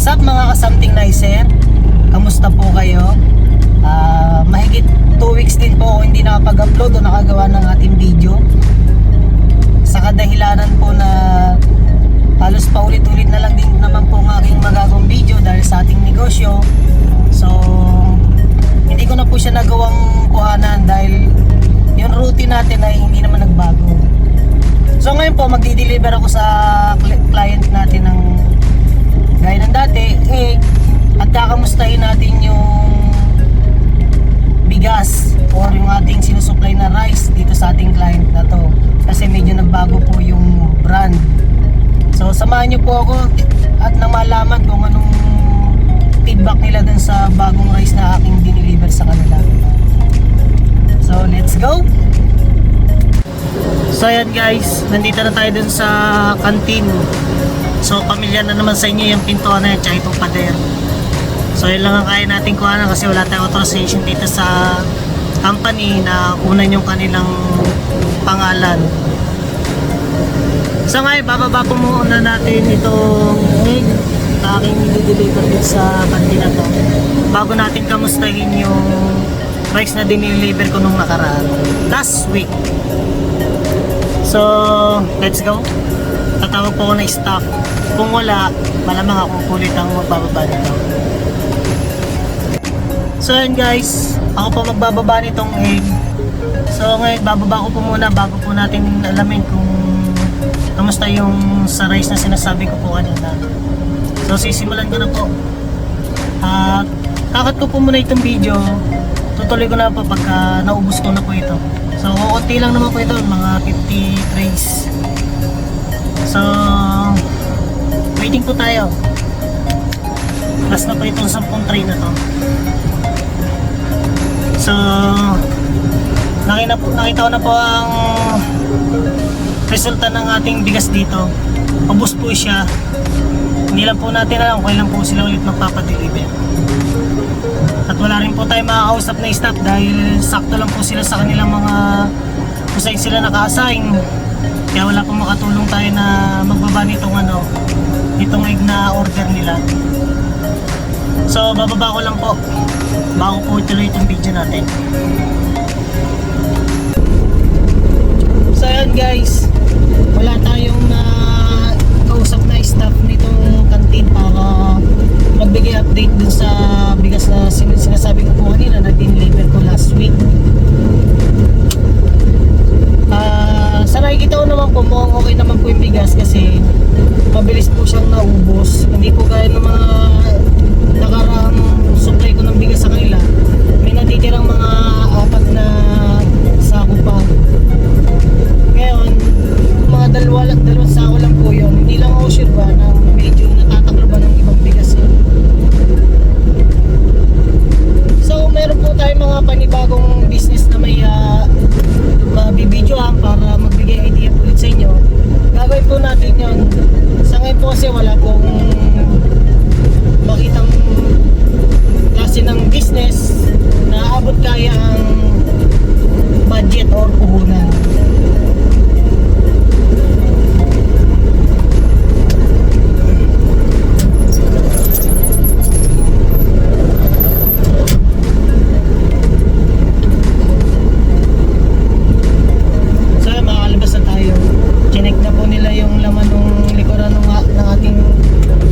What's up mga ka-something nicer? Kamusta po kayo? Mahigit 2 weeks din po ako hindi nakapag-upload o nakagawa ng ating video. Sa kadahilanan po na halos paulit-ulit na lang din naman po ang aking magagawang video dahil sa ating negosyo. So, hindi ko na po siya nagawang kuhanan dahil yung routine natin ay hindi naman nagbago. So ngayon po magdi-deliver ako sa client natin ng gaya ng dati at kakamustahin natin yung bigas or yung ating sinusupply na rice dito sa ating client na to kasi medyo nagbago po yung brand. So samahan nyo po ako at na malaman kung anong feedback nila dun sa bagong rice na aking dineliver sa kanila. So let's go! So ayan guys, nandito na tayo dun sa canteen. So pamilya na naman sa inyo yung pintuan na yan tsaka itong pader. So yun lang ang kaya natin kuhanan kasi wala tayong authorization dito sa company na kunan yung kanilang pangalan. So ngayon bababa po muna natin itong egg na aking i-deliver dito sa canteen na to bago natin kamustahin yung rice na diniliver ko nung nakaraan last week. So let's go. Tatawag po ako na staff. Kung wala, malamang ako kulit ang magbababa nito. So yun guys, ako po magbababa nitong egg. So ngayon bababa ko po muna bago po natin alamin kung kamusta yung sa rice na sinasabi ko po kanina. So sisimulan ko na po. At kakat ko po muna itong video. Tutuloy ko na po pagka naubos ko na po ito. So kukunti lang naman po ito, mga 50 trays. So waiting po tayo. Last na po itong 10 tray na to. So nakita ko na po ang resulta ng ating bigas dito. Ubos po siya. Hindi lang po natin alam kung kailan po sila ulit magpapadeliver. At wala rin po tayo makakausap na staff dahil sakto lang po sila sa kanilang mga kung saan sila naka-assign. Kaya wala pong makatulong tayo na magbaba nitong egg na order nila. So bababa ko lang po bago po ituloy itong video natin. So ayan guys, wala tayong na kausap na staff nitong canteen para magbigay update dun sa bigas na sinasabi ko po kanina na dineliver ko last week. Sa nakikita ko naman po mukhang okay naman po yung bigas kasi mabilis po siyang naubos. Hindi po gaya ng mga nakaraang supply ko ng bigas sa kanila. May natitirang mga 4 na sako pa. Ngayon, mga dalawang sako lang po yun. Hindi lang ako sure ba na medyo natataklo ba ng ibang bigas yun. So meron po tayong mga panibagong business na may mabibidyohan para magbigay idea po ulit sa inyo. Gagawin po natin yun. Sa ngayon po kasi wala pong makitang klase ng business na abot kaya ang budget or puhunan. Chinek na po nila yung laman ng likuran ng ating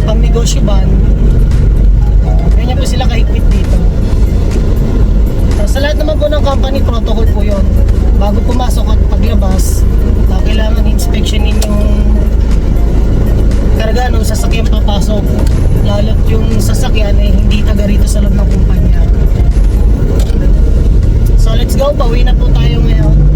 pangnegosyo ban. Ganyan po sila kahigpit dito. Sa lahat naman po ng company, protocol po yun. Bago pumasok at paglabas, kailangan inspectionin yung karga ng sasakyan papasok. Lalo't yung sasakyan ay hindi taga rito sa loob ng kumpanya. So let's go, pauwi na po tayo ngayon.